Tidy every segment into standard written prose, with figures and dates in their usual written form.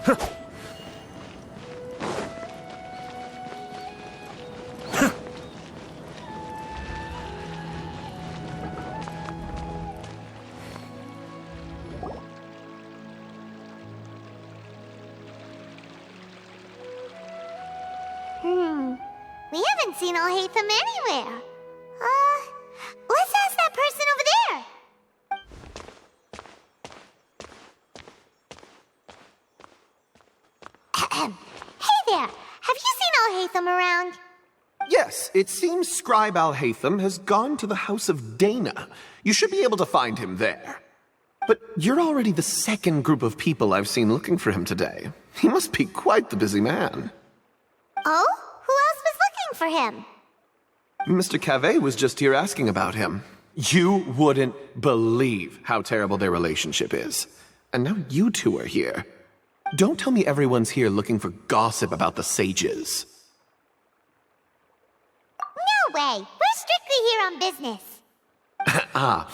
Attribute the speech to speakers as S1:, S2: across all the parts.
S1: We haven't seen Alhaitham anywhere. Let's ask that person over there. Hey there, have you seen Alhaitham around?
S2: Yes, it seems Scribe Alhaitham has gone to the House of Dana. You should be able to find him there. But you're already the second group of people I've seen looking for him today. He must be quite the busy man.
S1: Oh? Who else was looking for him?
S2: Mr. Cavey was just here asking about him. You wouldn't believe how terrible their relationship is. And now you two are here. Don't tell me everyone's here looking for gossip about the sages.
S1: No way! We're strictly here on business.
S2: Ah,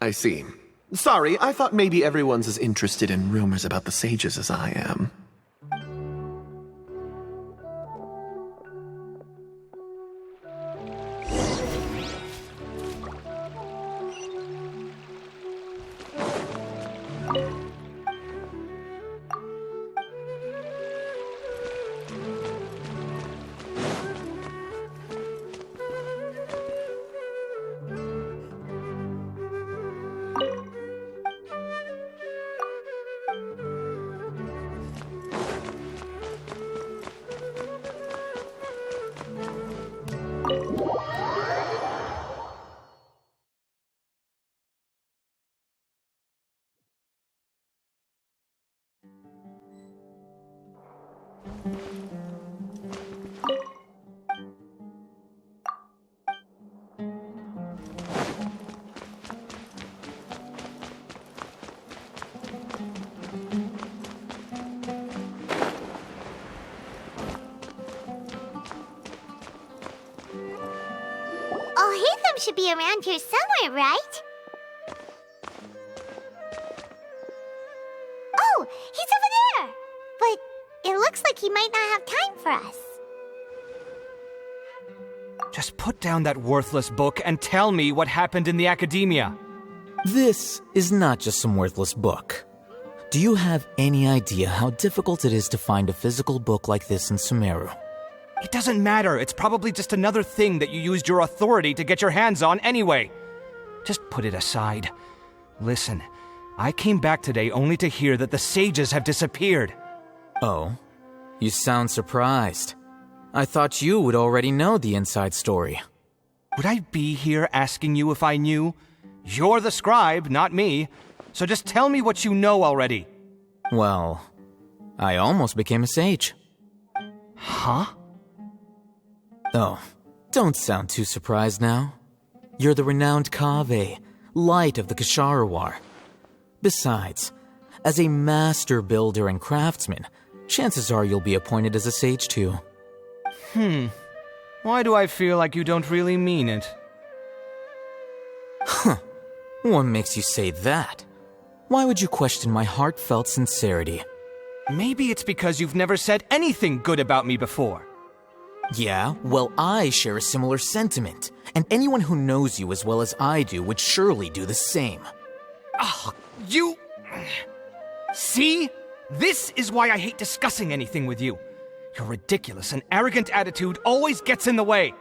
S2: I see. Sorry, I thought maybe everyone's as interested in rumors about the sages as I am.
S1: Alhaitham should be around here somewhere, right? Oh, he's over there! But it looks like he might not have time for us.
S3: Just put down that worthless book and tell me what happened in the academia.
S4: This is not just some worthless book. Do you have any idea how difficult it is to find a physical book like this in Sumeru?
S3: It doesn't matter. It's probably just another thing that you used your authority to get your hands on anyway. Just put it aside. Listen, I came back today only to hear that the sages have disappeared.
S4: Oh? You sound surprised. I thought you would already know the inside story.
S3: Would I be here asking you if I knew? You're the scribe, not me. So just tell me what you know already.
S4: Well, I almost became a sage.
S3: Huh?
S4: Oh, don't sound too surprised now. You're the renowned Kaveh, light of the Ksharawar. Besides, as a master builder and craftsman, chances are you'll be appointed as a sage too.
S3: Why do I feel like you don't really mean it?
S4: Huh. What makes you say that? Why would you question my heartfelt sincerity?
S3: Maybe it's because you've never said anything good about me before.
S4: Yeah, well, I share a similar sentiment, and anyone who knows you as well as I do would surely do the same.
S3: Ugh, you... See? This is why I hate discussing anything with you. Your ridiculous and arrogant attitude always gets in the way.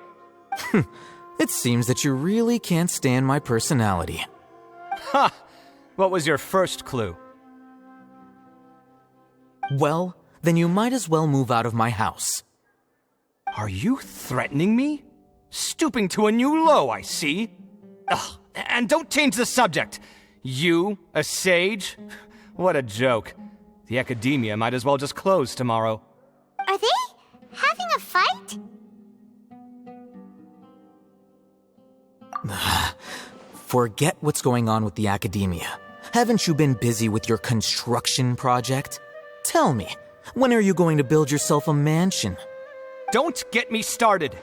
S4: It seems that you really can't stand my personality.
S3: Ha! What was your first clue?
S4: Well, then you might as well move out of my house.
S3: Are you threatening me? Stooping to a new low, I see. Ugh, and don't change the subject. You, a sage? What a joke. The academia might as well just close tomorrow.
S1: Are they having a fight?
S4: Forget what's going on with the academia. Haven't you been busy with your construction project? Tell me, when are you going to build yourself a mansion?
S3: Don't get me started.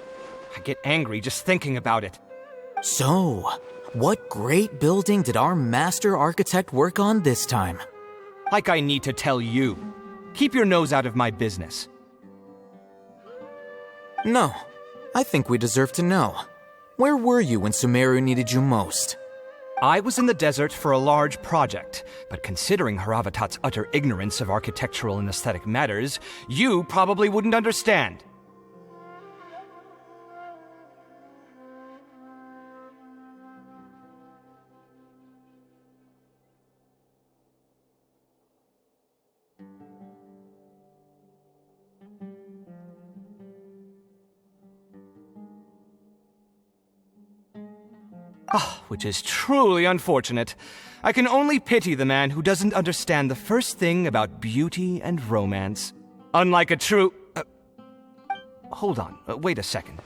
S3: I get angry just thinking about it.
S4: So, what great building did our master architect work on this time?
S3: Like I need to tell you. Keep your nose out of my business.
S4: No, I think we deserve to know. Where were you when Sumeru needed you most?
S3: I was in the desert for a large project, but considering Haravatat's utter ignorance of architectural and aesthetic matters, you probably wouldn't understand. Which is truly unfortunate. I can only pity the man who doesn't understand the first thing about beauty and romance. Unlike a true... hold on, wait a second.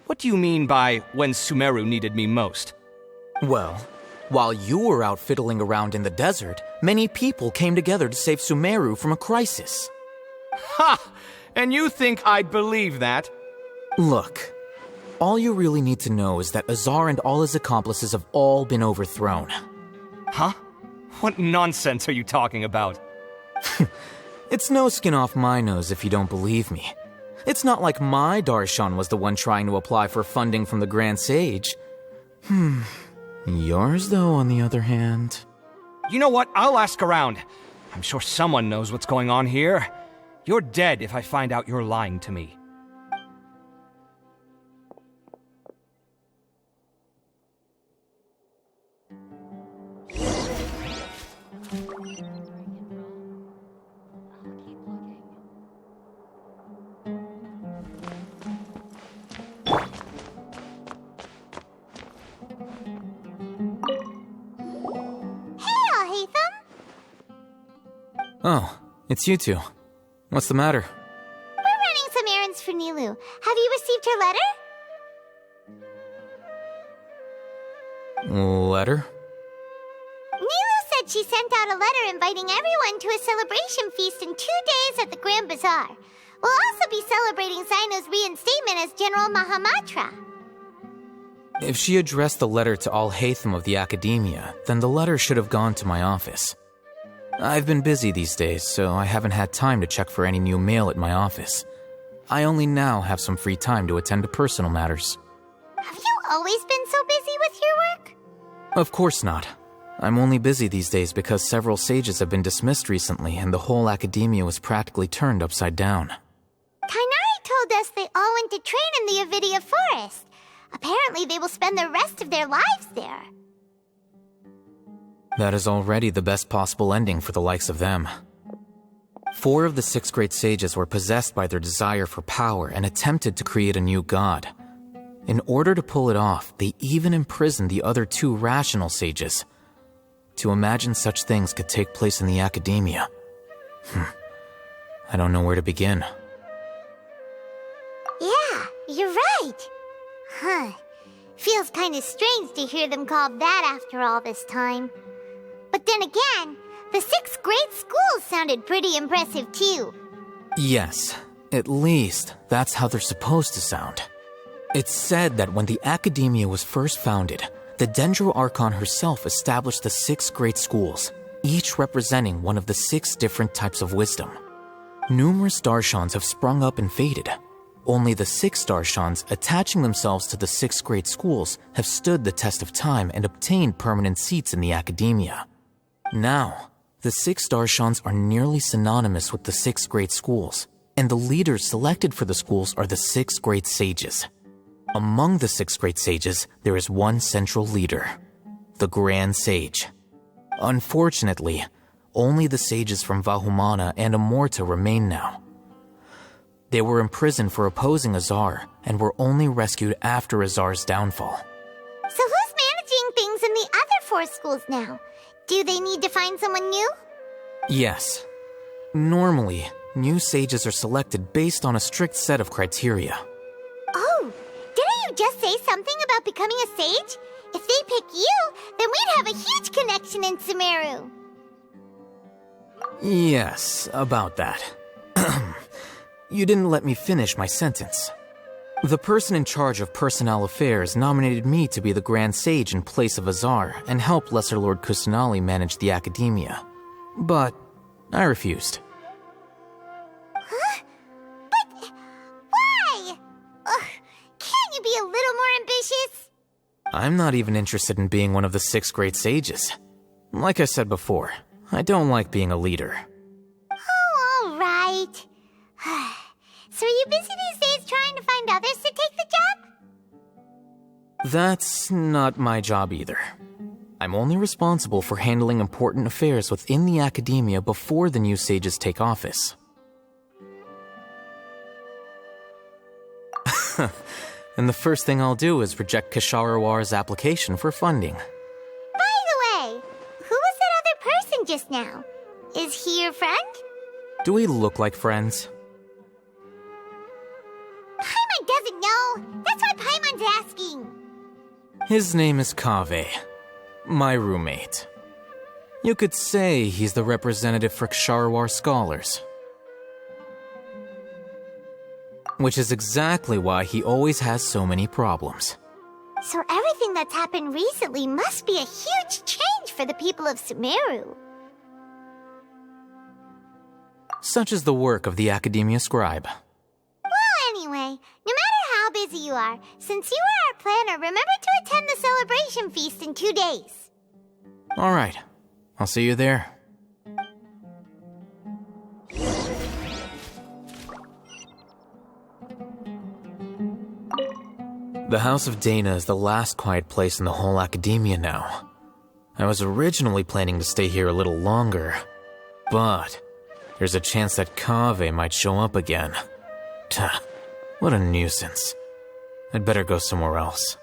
S3: What do you mean by when Sumeru needed me most?
S4: Well, while you were out fiddling around in the desert, many people came together to save Sumeru from a crisis.
S3: Ha! And you think I'd believe that?
S4: Look, all you really need to know is that Azar and all his accomplices have all been overthrown.
S3: Huh? What nonsense are you talking about?
S4: It's no skin off my nose if you don't believe me. It's not like my Darshan was the one trying to apply for funding from the Grand Sage. Yours, though, on the other hand...
S3: You know what? I'll ask around. I'm sure someone knows what's going on here. You're dead if I find out you're lying to me.
S4: Oh, it's you two. What's the matter?
S1: We're running some errands for Nilu. Have you received her letter?
S4: Letter?
S1: Nilu said she sent out a letter inviting everyone to a celebration feast in 2 days at the Grand Bazaar. We'll also be celebrating Cyno's reinstatement as General Mahamatra.
S4: If she addressed the letter to all Hatham of the Academia, then the letter should have gone to my office. I've been busy these days, so I haven't had time to check for any new mail at my office. I only now have some free time to attend to personal matters.
S1: Have you always been so busy with your work?
S4: Of course not. I'm only busy these days because several sages have been dismissed recently and the whole Academia was practically turned upside down.
S1: Kainari told us they all went to train in the Avidia Forest. Apparently they will spend the rest of their lives there.
S4: That is already the best possible ending for the likes of them. 4 of the 6 great sages were possessed by their desire for power and attempted to create a new god. In order to pull it off, they even imprisoned the other 2 rational sages. To imagine such things could take place in the Academia. I don't know where to begin.
S1: Yeah, you're right. Feels kind of strange to hear them called that after all this time. But then again, the 6 great schools sounded pretty impressive too.
S4: Yes, at least that's how they're supposed to sound. It's said that when the Academia was first founded, the Dendro Archon herself established the 6 great schools, each representing one of the 6 different types of wisdom. Numerous Darshans have sprung up and faded. Only the 6 Darshans attaching themselves to the 6 great schools have stood the test of time and obtained permanent seats in the Academia. Now, the 6 Darshans are nearly synonymous with the 6 great schools, and the leaders selected for the schools are the 6 great sages. Among the 6 great sages, there is one central leader, the Grand Sage. Unfortunately, only the sages from Vahumana and Amorta remain now. They were imprisoned for opposing Azar, and were only rescued after Azar's downfall.
S1: So who's managing things in the other 4 schools now? Do they need to find someone new?
S4: Yes. Normally, new sages are selected based on a strict set of criteria.
S1: Oh, didn't you just say something about becoming a sage? If they pick you, then we'd have a huge connection in Sumeru.
S4: Yes, about that. You didn't let me finish my sentence. The person in charge of personnel affairs nominated me to be the Grand Sage in place of Azar and help Lesser Lord Kusanali manage the Academia. But I refused. I'm not even interested in being one of the 6 great sages. Like I said before, I don't like being a leader.
S1: Oh, all right. So are you busy these days trying to find others to take the job?
S4: That's not my job either. I'm only responsible for handling important affairs within the academia before the new sages take office. And the first thing I'll do is reject Kasharawar's application for funding.
S1: By the way, who was that other person just now? Is he your friend?
S4: Do we look like friends?
S1: Paimon doesn't know. That's why Paimon's asking.
S4: His name is Kaveh, my roommate. You could say he's the representative for Ksharawar scholars. Which is exactly why he always has so many problems.
S1: So everything that's happened recently must be a huge change for the people of Sumeru.
S4: Such is the work of the Academia Scribe.
S1: Well, anyway, no matter how busy you are, since you are our planner, remember to attend the celebration feast in 2 days.
S4: Alright, I'll see you there. The House of Dana is the last quiet place in the whole academia now. I was originally planning to stay here a little longer, but there's a chance that Kaveh might show up again. Tuh, what a nuisance. I'd better go somewhere else.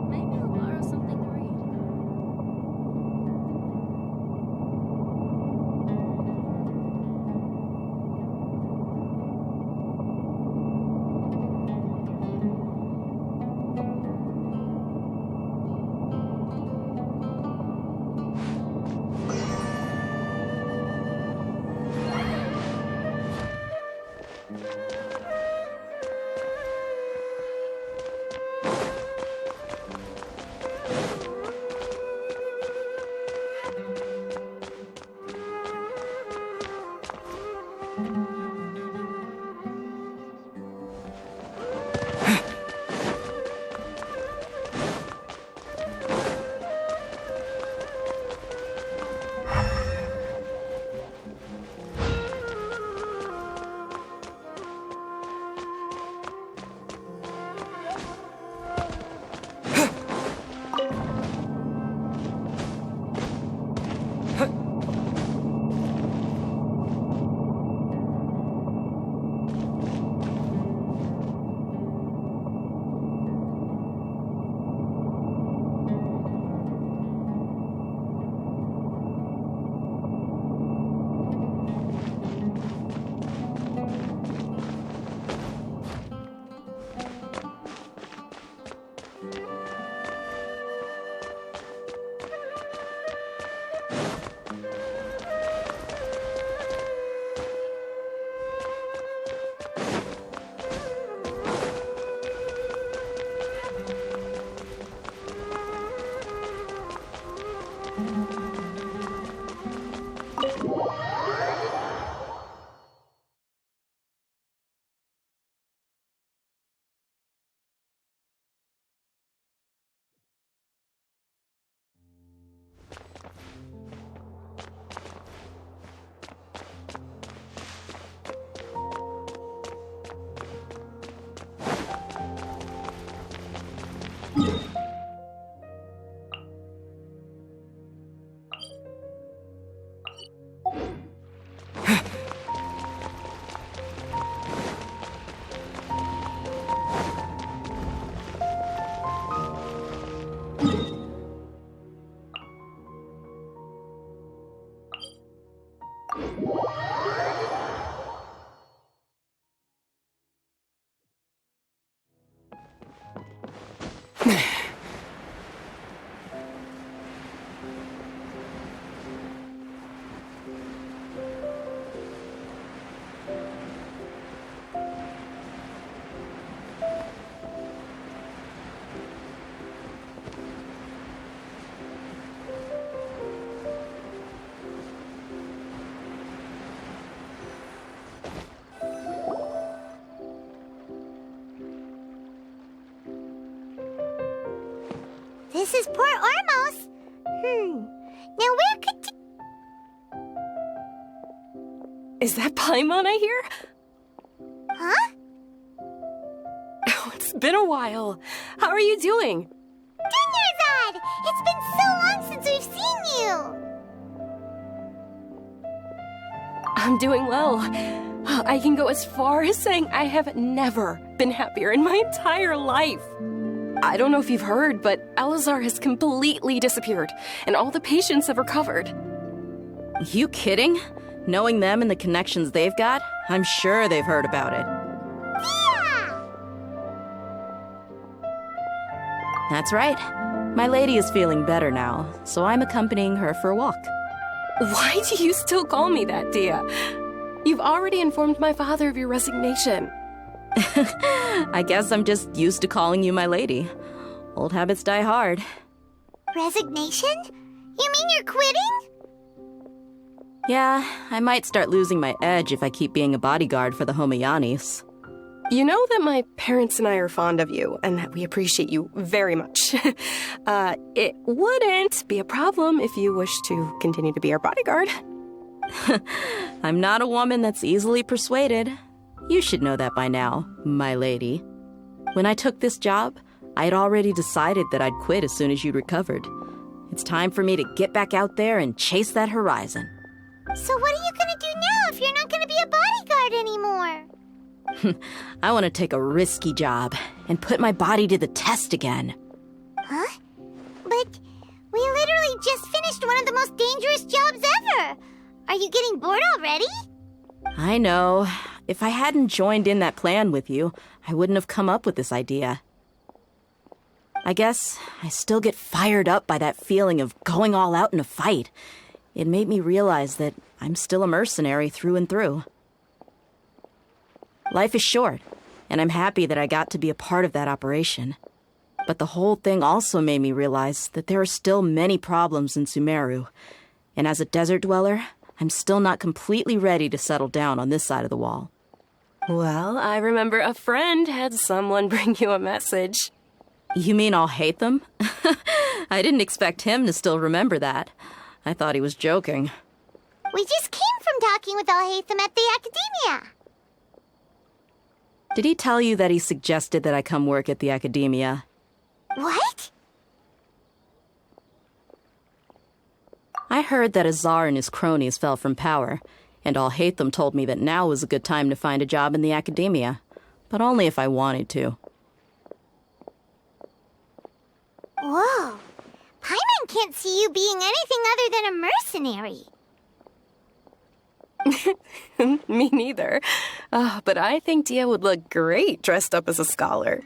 S5: Maybe I'll borrow something to read.
S1: this is Port Ormos. Now where could...
S6: Is that Paimon I hear?
S1: Huh?
S6: Oh, it's been a while. How are you doing?
S1: Dunyarzad! It's been so long since we've seen you!
S6: I'm doing well. I can go as far as saying I have never been happier in my entire life. I don't know if you've heard, but Elazar has completely disappeared, and all the patients have recovered.
S5: You kidding? Knowing them and the connections they've got, I'm sure they've heard about it.
S1: Yeah!
S5: That's right. My lady is feeling better now, so I'm accompanying her for a walk.
S6: Why do you still call me that, Dia? You've already informed my father of your resignation.
S5: I guess I'm just used to calling you my lady. Old habits die hard.
S1: Resignation? You mean you're quitting?
S5: Yeah, I might start losing my edge if I keep being a bodyguard for the Homayanis.
S6: You know that my parents and I are fond of you, and that we appreciate you very much. It wouldn't be a problem if you wish to continue to be our bodyguard.
S5: I'm not a woman that's easily persuaded. You should know that by now, my lady. When I took this job, I had already decided that I'd quit as soon as you'd recovered. It's time for me to get back out there and chase that horizon.
S1: So what are you gonna do now if you're not gonna be a bodyguard anymore?
S5: I want to take a risky job and put my body to the test again.
S1: Huh? But we literally just finished one of the most dangerous jobs ever! Are you getting bored already?
S5: I know. If I hadn't joined in that plan with you, I wouldn't have come up with this idea. I guess I still get fired up by that feeling of going all out in a fight. It made me realize that I'm still a mercenary through and through. Life is short, and I'm happy that I got to be a part of that operation. But the whole thing also made me realize that there are still many problems in Sumeru, and as a desert dweller, I'm still not completely ready to settle down on this side of the wall.
S6: Well, I remember a friend had someone bring you a message.
S5: You mean I'll hate them? I didn't expect him to still remember that. I thought he was joking.
S1: We just came from talking with Alhaitham at the Academia.
S5: Did he tell you that he suggested that I come work at the Academia?
S1: What?
S5: I heard that Azar and his cronies fell from power, and Alhaitham told me that now was a good time to find a job in the Academia, but only if I wanted to.
S1: Whoa. Paimon can't see you being anything other than a mercenary.
S6: Me neither. But I think Dia would look great dressed up as a scholar.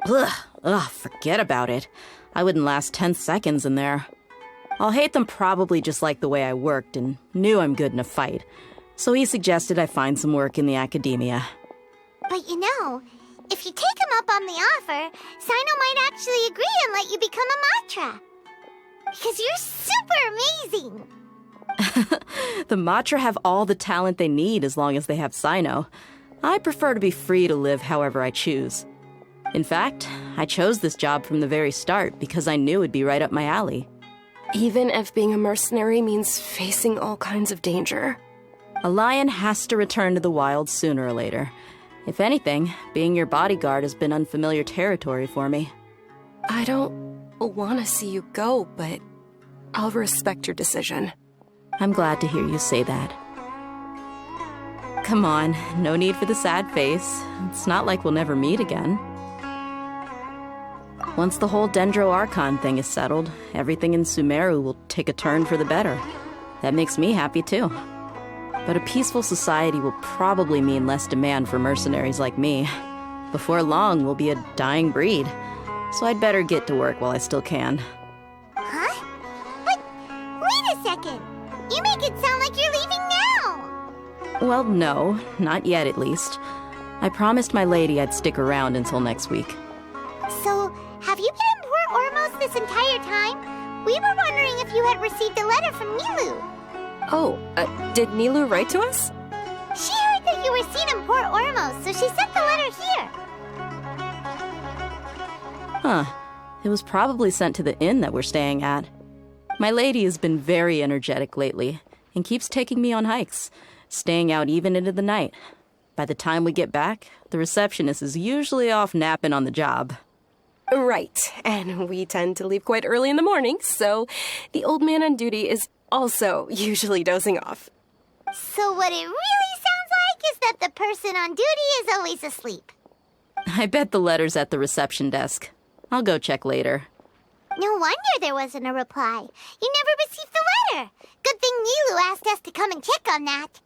S5: Ugh, forget about it. I wouldn't last 10 seconds in there. Alhaitham probably just liked the way I worked and knew I'm good in a fight, so he suggested I find some work in the Academia.
S1: But you know, if you take him up on the offer, Cyno might actually agree and let you become a Matra. Because you're super amazing!
S5: The Matra have all the talent they need as long as they have Cyno. I prefer to be free to live however I choose. In fact, I chose this job from the very start because I knew it'd be right up my alley.
S6: Even if being a mercenary means facing all kinds of danger.
S5: A lion has to return to the wild sooner or later. If anything, being your bodyguard has been unfamiliar territory for me.
S6: I don't want to see you go, but I'll respect your decision.
S5: I'm glad to hear you say that. Come on, no need for the sad face. It's not like we'll never meet again. Once the whole Dendro Archon thing is settled, everything in Sumeru will take a turn for the better. That makes me happy too. But a peaceful society will probably mean less demand for mercenaries like me. Before long, we'll be a dying breed. So I'd better get to work while I still can.
S1: Huh? But wait a second! You make it sound like you're leaving now!
S5: Well, no, not yet at least. I promised my lady I'd stick around until next week.
S1: So, have you been in Port Ormos this entire time? We were wondering if you had received a letter from Nilu.
S6: Oh, did Nilu write to us?
S1: She heard that you were seen in Port Ormos, so she sent the letter here.
S5: Huh. It was probably sent to the inn that we're staying at. My lady has been very energetic lately and keeps taking me on hikes, staying out even into the night. By the time we get back, the receptionist is usually off napping on the job.
S6: Right, and we tend to leave quite early in the morning, so the old man on duty is also usually dozing off.
S1: So what it really sounds like is that the person on duty is always asleep.
S5: I bet the letter's at the reception desk. I'll go check later.
S1: No wonder there wasn't a reply. You never received the letter. Good thing Nilu asked us to come and check on that.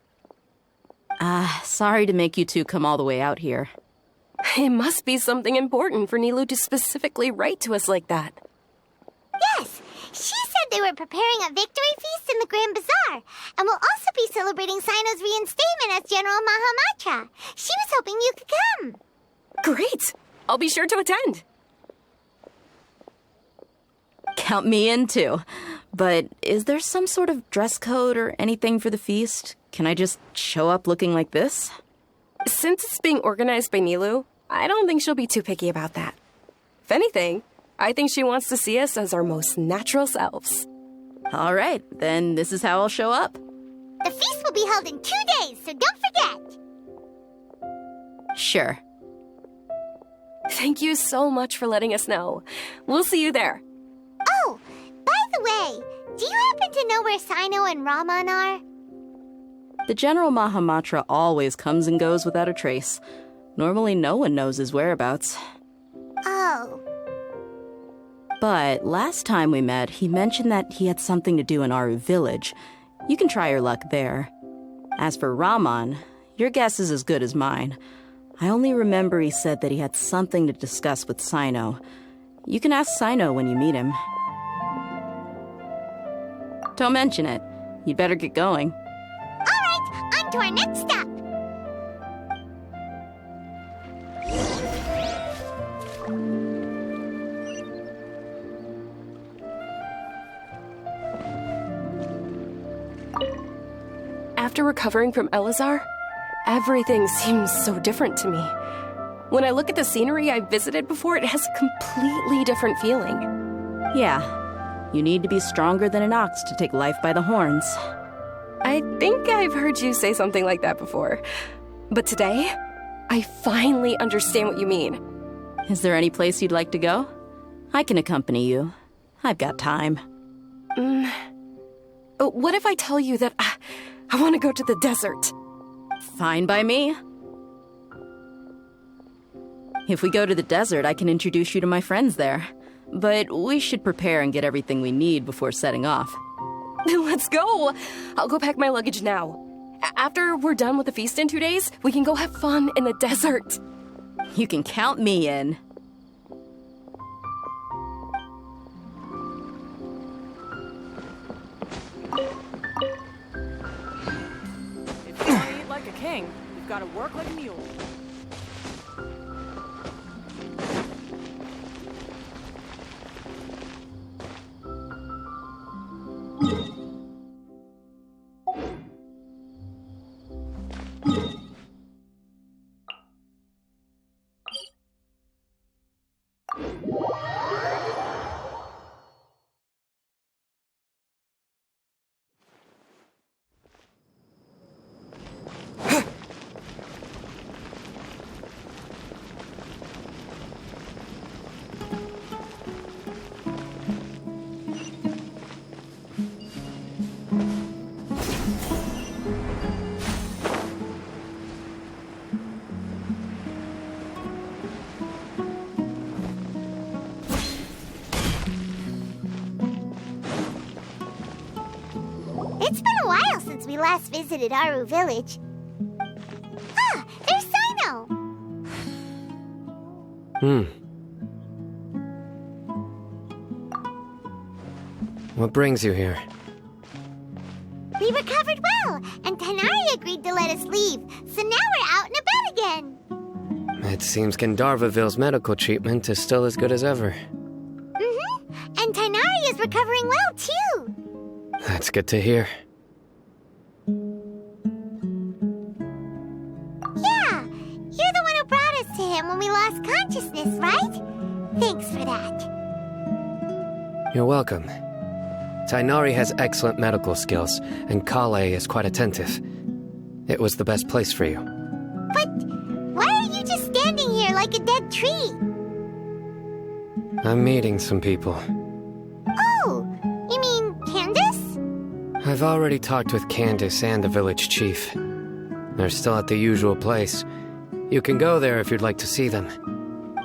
S5: Sorry to make you two come all the way out here.
S6: It must be something important for Nilu to specifically write to us like that.
S1: Yes, she said they were preparing a victory feast in the Grand Bazaar, and will also be celebrating Cyno's reinstatement as General Mahamatra. She was hoping you could come.
S6: Great! I'll be sure to attend.
S5: Count me in, too. But is there some sort of dress code or anything for the feast? Can I just show up looking like this?
S6: Since it's being organized by Nilu, I don't think she'll be too picky about that. If anything, I think she wants to see us as our most natural selves.
S5: All right, then this is how I'll show up.
S1: The feast will be held in 2 days, so don't forget.
S5: Sure.
S6: Thank you so much for letting us know. We'll see you there.
S1: Oh, by the way, do you happen to know where Cyno and Raman are?
S5: The General Mahamatra always comes and goes without a trace. Normally no one knows his whereabouts.
S1: Oh.
S5: But last time we met, he mentioned that he had something to do in Aaru Village. You can try your luck there. As for Raman, your guess is as good as mine. I only remember he said that he had something to discuss with Cyno. You can ask Cyno when you meet him. Don't mention it. You'd better get going.
S1: All right, on to our next stop.
S6: After recovering from Elazar, everything seems so different to me. When I look at the scenery I visited before, it has a completely different feeling.
S5: Yeah. You need to be stronger than an ox to take life by the horns.
S6: I think I've heard you say something like that before. But today, I finally understand what you mean.
S5: Is there any place you'd like to go? I can accompany you. I've got time.
S6: What if I tell you that I want to go to the desert?
S5: Fine by me. If we go to the desert, I can introduce you to my friends there. But we should prepare and get everything we need before setting off.
S6: Let's go! I'll go pack my luggage now. After we're done with the feast in 2 days, we can go have fun in the desert.
S5: You can count me in.
S7: If you want to eat like a king, you've got to work like a mule.
S1: It's been a while since we last visited Aaru Village. Ah, there's Cyno!
S8: What brings you here?
S1: We recovered well, and Tanari agreed to let us leave, so now we're out and about again.
S8: It seems Gandharvaville's medical treatment is still as good as ever.
S1: And Tanari is recovering well, too.
S8: That's good to hear.
S1: Yeah, you're the one who brought us to him when we lost consciousness, right? Thanks for that.
S8: You're welcome. Tainari has excellent medical skills, and Kale is quite attentive. It was the best place for you.
S1: But why are you just standing here like a dead tree?
S8: I'm meeting some people.
S1: Oh, you mean Candace?
S8: I've already talked with Candace and the village chief. They're still at the usual place. You can go there if you'd like to see them.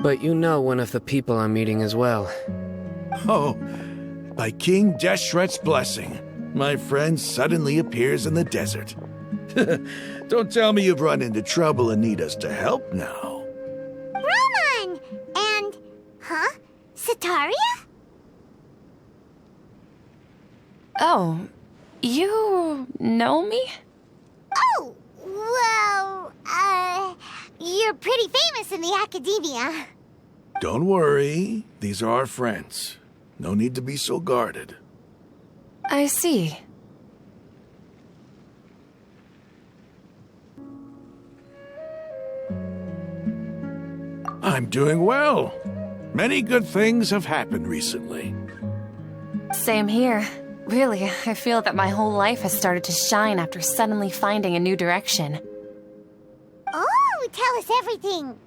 S8: But you know one of the people I'm meeting as well.
S9: Oh, by King Deshret's blessing, my friend suddenly appears in the desert. Don't tell me you've run into trouble and need us to help now.
S1: Roman! And... huh? Sataria?
S6: Oh, you know me?
S1: Oh, well, you're pretty famous in the academia.
S9: Don't worry, these are our friends. No need to be so guarded.
S6: I see.
S9: I'm doing well. Many good things have happened recently.
S6: Same here. Really, I feel that my whole life has started to shine after suddenly finding a new direction.
S1: Oh, tell us everything.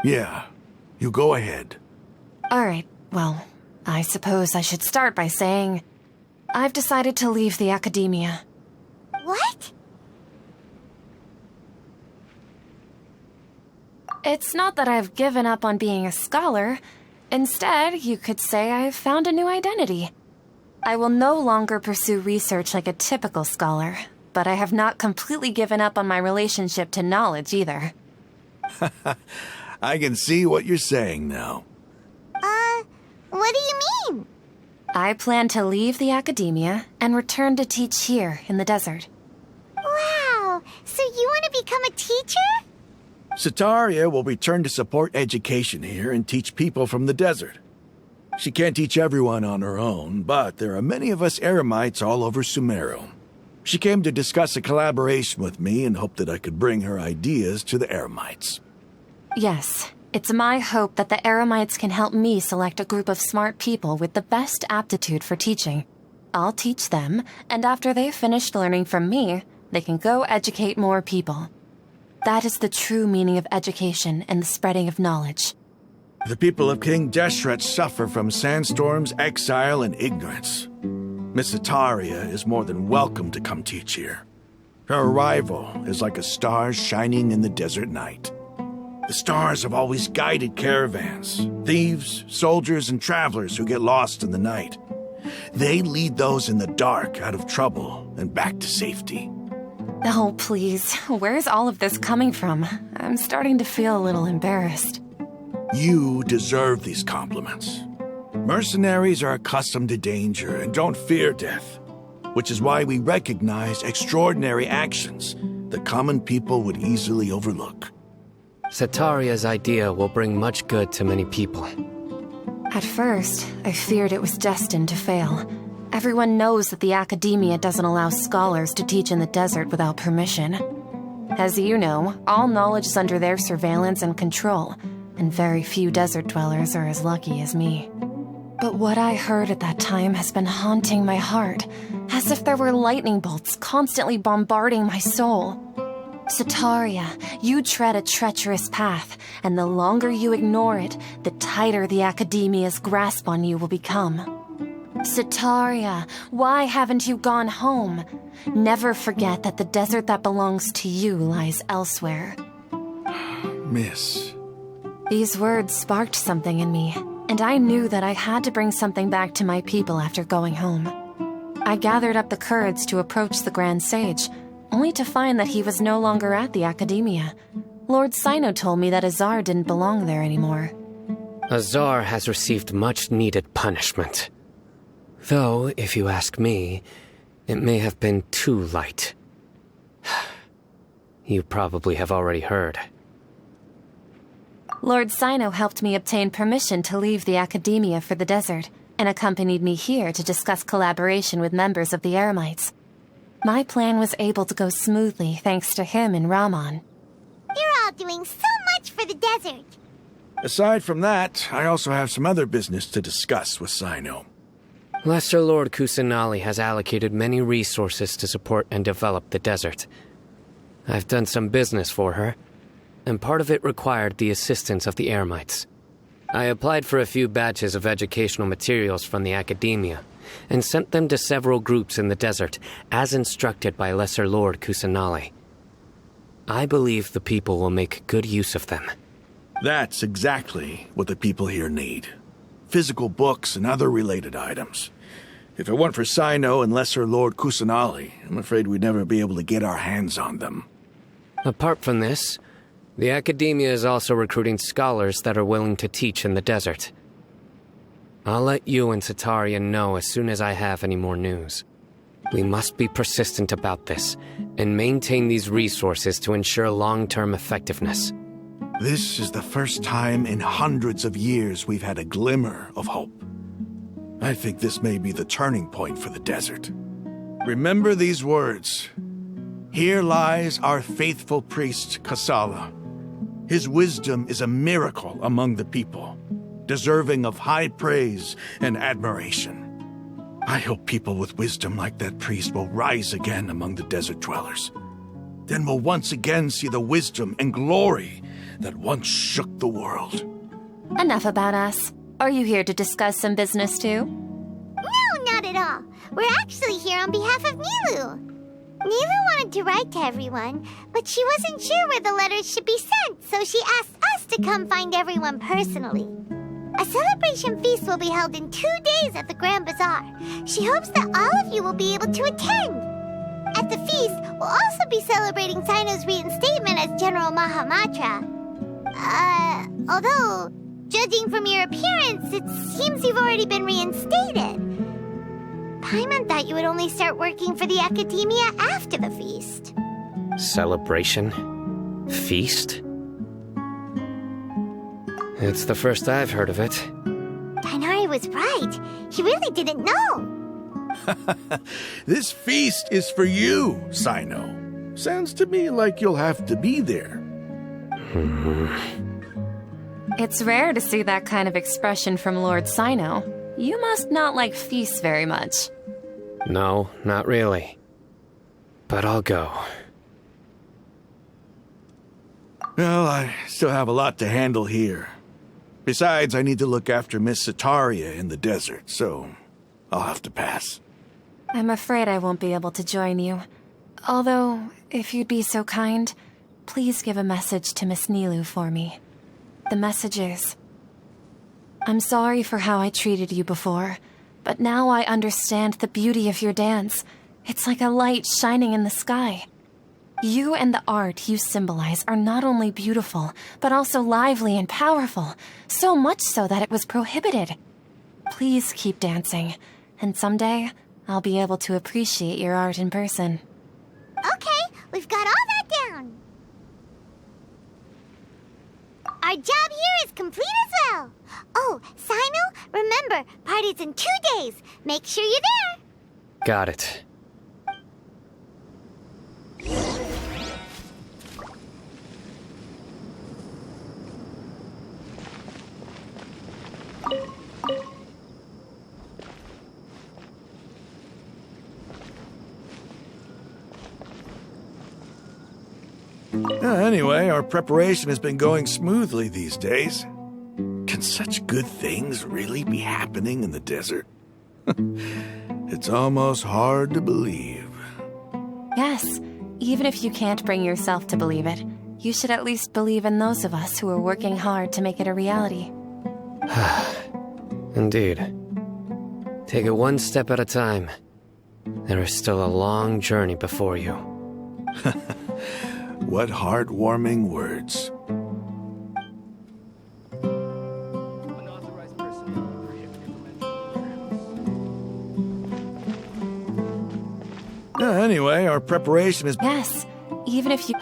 S9: Yeah, you go ahead.
S6: Alright, well, I suppose I should start by saying I've decided to leave the academia.
S1: What?
S6: It's not that I've given up on being a scholar. Instead, you could say I've found a new identity. I will no longer pursue research like a typical scholar, but I have not completely given up on my relationship to knowledge either.
S9: I can see what you're saying now.
S1: What do you mean?
S6: I plan to leave the academia and return to teach here in the desert.
S1: Wow, so you want to become a teacher?
S9: Sataria will return to support education here and teach people from the desert. She can't teach everyone on her own, but there are many of us Eremites all over Sumeru. She came to discuss a collaboration with me and hoped that I could bring her ideas to the Eremites.
S6: Yes, it's my hope that the Eremites can help me select a group of smart people with the best aptitude for teaching. I'll teach them, and after they've finished learning from me, they can go educate more people. That is the true meaning of education and the spreading of knowledge.
S9: The people of King Deshret suffer from sandstorms, exile, and ignorance. Miss Sataria is more than welcome to come teach here. Her arrival is like a star shining in the desert night. The stars have always guided caravans, thieves, soldiers, and travelers who get lost in the night. They lead those in the dark out of trouble and back to safety.
S6: Oh, please, where's all of this coming from? I'm starting to feel a little embarrassed.
S9: You deserve these compliments. Mercenaries are accustomed to danger and don't fear death, which is why we recognize extraordinary actions that common people would easily overlook.
S8: Sataria's idea will bring much good to many people.
S6: At first, I feared it was destined to fail. Everyone knows that the academia doesn't allow scholars to teach in the desert without permission. As you know, all knowledge is under their surveillance and control, and very few desert dwellers are as lucky as me. But what I heard at that time has been haunting my heart, as if there were lightning bolts constantly bombarding my soul. Sataria, you tread a treacherous path, and the longer you ignore it, the tighter the academia's grasp on you will become. Sataria, why haven't you gone home? Never forget that the desert that belongs to you lies elsewhere.
S9: Miss.
S6: These words sparked something in me, and I knew that I had to bring something back to my people after going home. I gathered up the courage to approach the Grand Sage, only to find that he was no longer at the academia. Lord Cyno told me that Azar didn't belong there anymore.
S8: Azar has received much-needed punishment. Though, if you ask me, it may have been too light. You probably have already heard.
S6: Lord Cyno helped me obtain permission to leave the academia for the desert, and accompanied me here to discuss collaboration with members of the Eremites. My plan was able to go smoothly thanks to him and Rahman.
S1: You're all doing so much for the desert.
S9: Aside from that, I also have some other business to discuss with Cyno.
S8: Lesser Lord Kusanali has allocated many resources to support and develop the desert. I've done some business for her, and part of it required the assistance of the Eremites. I applied for a few batches of educational materials from the academia, and sent them to several groups in the desert, as instructed by Lesser Lord Kusanali. I believe the people will make good use of them.
S9: That's exactly what the people here need. Physical books and other related items. If it weren't for Cyno and Lesser Lord Kusanali, I'm afraid we'd never be able to get our hands on them.
S8: Apart from this, the academia is also recruiting scholars that are willing to teach in the desert. I'll let you and Sataria know as soon as I have any more news. We must be persistent about this, and maintain these resources to ensure long-term effectiveness.
S9: This is the first time in hundreds of years we've had a glimmer of hope. I think this may be the turning point for the desert. Remember these words. Here lies our faithful priest, Kasala. His wisdom is a miracle among the people, deserving of high praise and admiration. I hope people with wisdom like that priest will rise again among the desert dwellers. Then we'll once again see the wisdom and glory that once shook the world.
S10: Enough about us. Are you here to discuss some business too?
S1: No, not at all. We're actually here on behalf of Nilu. Nilu wanted to write to everyone, but she wasn't sure where the letters should be sent, so she asked us to come find everyone personally. A celebration feast will be held in 2 days at the Grand Bazaar. She hopes that all of you will be able to attend. At the feast, we'll also be celebrating Cyno's reinstatement as General Mahamatra. Although, judging from your appearance, it seems you've already been reinstated. Paimon thought you would only start working for the academia after the feast.
S8: Celebration? Feast? It's the first I've heard of it.
S1: Tainari was right. He really didn't know.
S9: This feast is for you, Cyno. Sounds to me like you'll have to be there.
S10: It's rare to see that kind of expression from Lord Cyno. You must not like feasts very much.
S8: No, not really. But I'll go.
S9: Well, I still have a lot to handle here. Besides, I need to look after Miss Sataria in the desert, so I'll have to pass.
S10: I'm afraid I won't be able to join you. Although, if you'd be so kind, please give a message to Miss Nilu for me. The message is, I'm sorry for how I treated you before, but now I understand the beauty of your dance. It's like a light shining in the sky. You and the art you symbolize are not only beautiful, but also lively and powerful, so much so that it was prohibited. Please keep dancing, and someday I'll be able to appreciate your art in person.
S1: Okay, we've got all that down. Our job here is complete as well. Oh, Cyno, remember, party's in 2 days. Make sure you're there.
S8: Got it.
S9: Anyway, our preparation has been going smoothly these days. Can such good things really be happening in the desert? It's almost hard to believe.
S10: Yes, even if you can't bring yourself to believe it, you should at least believe in those of us who are working hard to make it a reality.
S8: Indeed. Take it one step at a time. There is still a long journey before you.
S9: What heartwarming words. Anyway, our preparation is...
S10: Yes, even if you...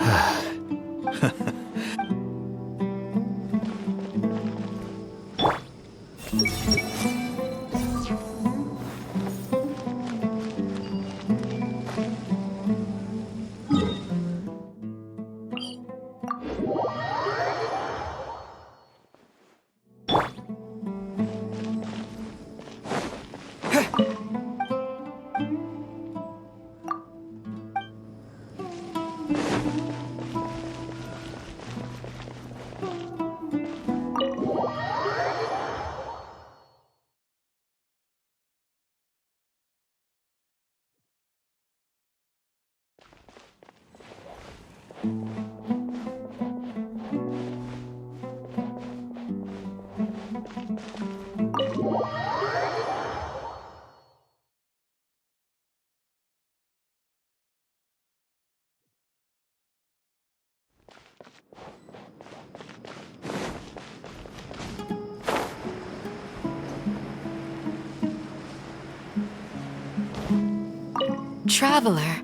S10: Traveler,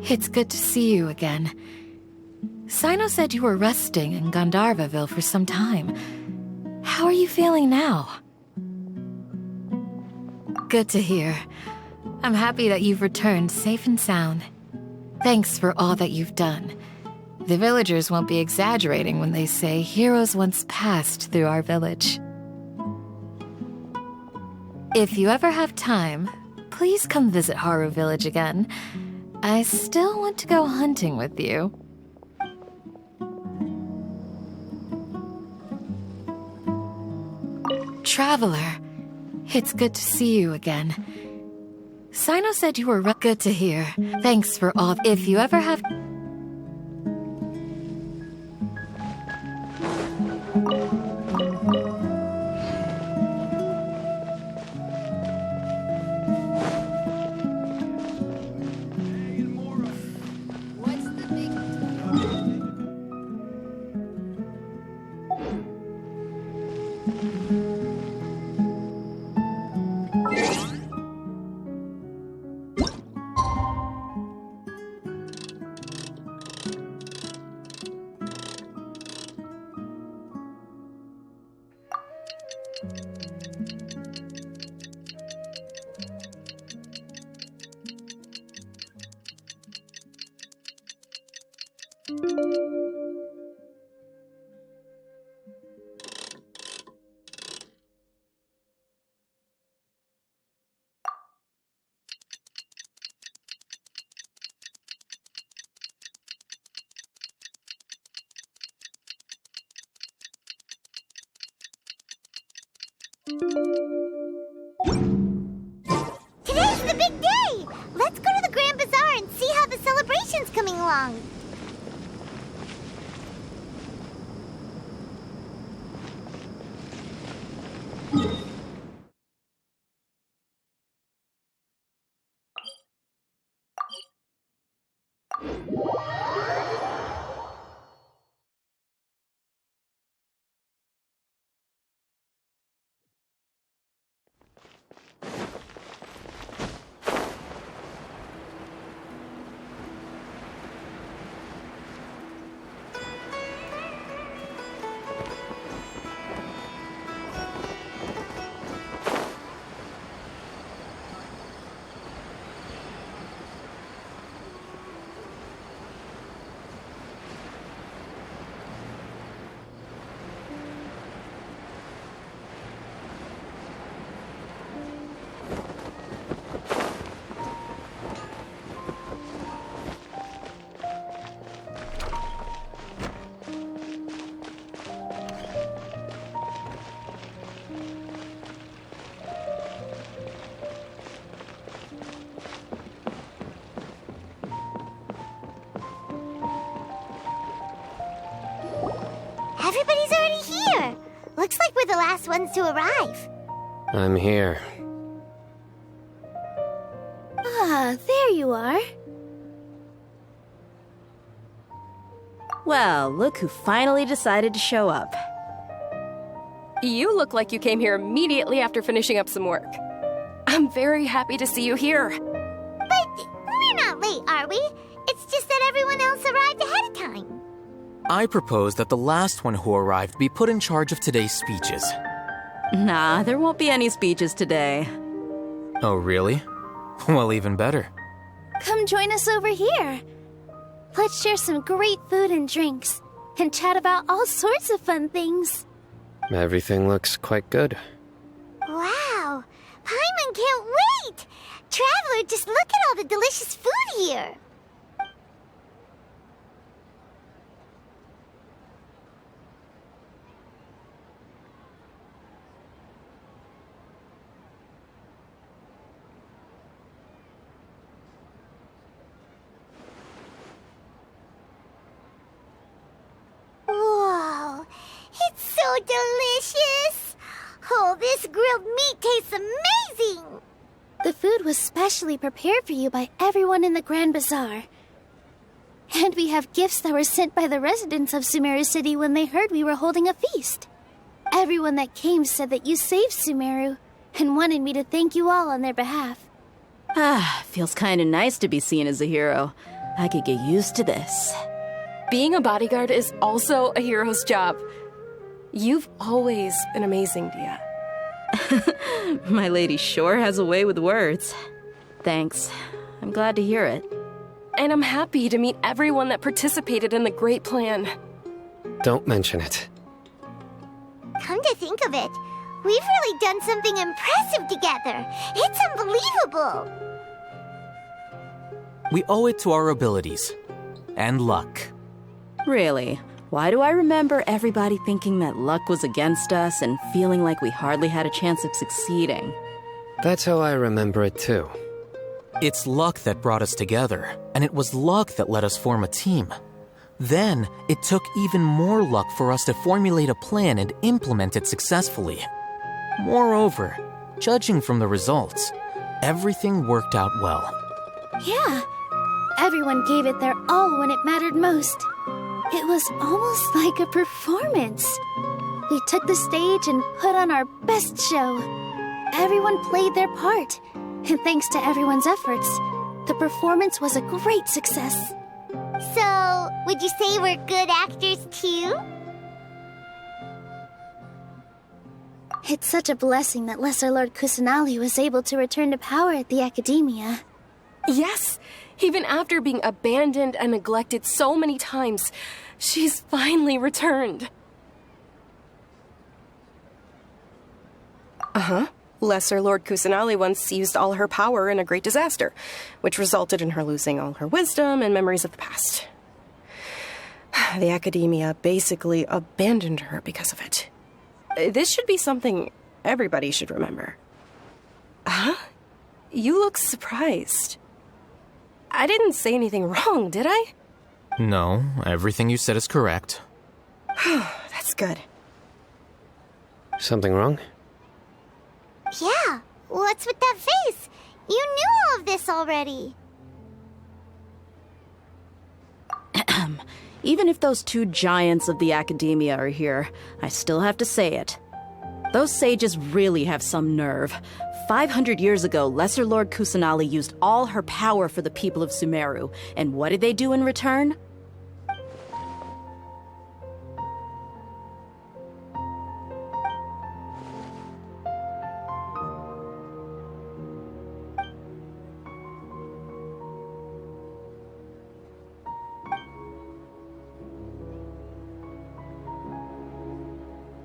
S10: it's good to see you again. Cyno said you were resting in Gandharvaville for some time. How are you feeling now? Good to hear. I'm happy that you've returned safe and sound. Thanks for all that you've done. The villagers won't be exaggerating when they say heroes once passed through our village. If you ever have time, please come visit Aaru Village again. I still want to go hunting with you. Traveler, it's good to see you again. Cyno said you were good to hear. Thanks for all. If you ever have...
S1: Today's the big day! Let's go to the Grand Bazaar and see how the celebration's coming along. Everybody's already here. Looks like we're the last ones to arrive.
S8: I'm here.
S1: Ah, there you are.
S5: Well, look who finally decided to show up.
S6: You look like you came here immediately after finishing up some work. I'm very happy to see you here.
S1: But we're not late, are we? It's just that everyone else arrived ahead of time.
S4: I propose that the last one who arrived be put in charge of today's speeches.
S5: Nah, there won't be any speeches today.
S4: Oh, really? Well, even better.
S1: Come join us over here. Let's share some great food and drinks, and chat about all sorts of fun things.
S8: Everything looks quite good.
S1: Wow! Paimon can't wait! Traveler, just look at all the delicious food here! Whoa! It's so delicious! Oh, this grilled meat tastes amazing!
S11: The food was specially prepared for you by everyone in the Grand Bazaar. And we have gifts that were sent by the residents of Sumeru City when they heard we were holding a feast. Everyone that came said that you saved Sumeru, and wanted me to thank you all on their behalf.
S5: Feels kinda nice to be seen as a hero. I could get used to this.
S6: Being a bodyguard is also a hero's job. You've always been amazing, Dia.
S5: My lady sure has a way with words. Thanks. I'm glad to hear it.
S6: And I'm happy to meet everyone that participated in the great plan.
S8: Don't mention it.
S1: Come to think of it, we've really done something impressive together. It's unbelievable.
S4: We owe it to our abilities. And luck.
S5: Really? Why do I remember everybody thinking that luck was against us and feeling like we hardly had a chance of succeeding?
S8: That's how I remember it too.
S4: It's luck that brought us together, and it was luck that let us form a team. Then, it took even more luck for us to formulate a plan and implement it successfully. Moreover, judging from the results, everything worked out well.
S11: Yeah, everyone gave it their all when it mattered most. It was almost like a performance. We took the stage and put on our best show. Everyone played their part, and thanks to everyone's efforts, the performance was a great success.
S1: So, would you say we're good actors too?
S11: It's such a blessing that Lesser Lord Kusanali was able to return to power at the Academia.
S6: Yes, even after being abandoned and neglected so many times, she's finally returned. Lesser Lord Kusanali once used all her power in a great disaster, which resulted in her losing all her wisdom and memories of the past. The Academia basically abandoned her because of it. This should be something everybody should remember. You look surprised. I didn't say anything wrong, did I?
S4: No, everything you said is correct.
S6: That's good.
S8: Something wrong?
S1: Yeah, what's with that face? You knew all of this already.
S5: Even if those two giants of the Academia are here, I still have to say it. Those sages really have some nerve. 500 years ago, Lesser Lord Kusanali used all her power for the people of Sumeru, and what did they do in return?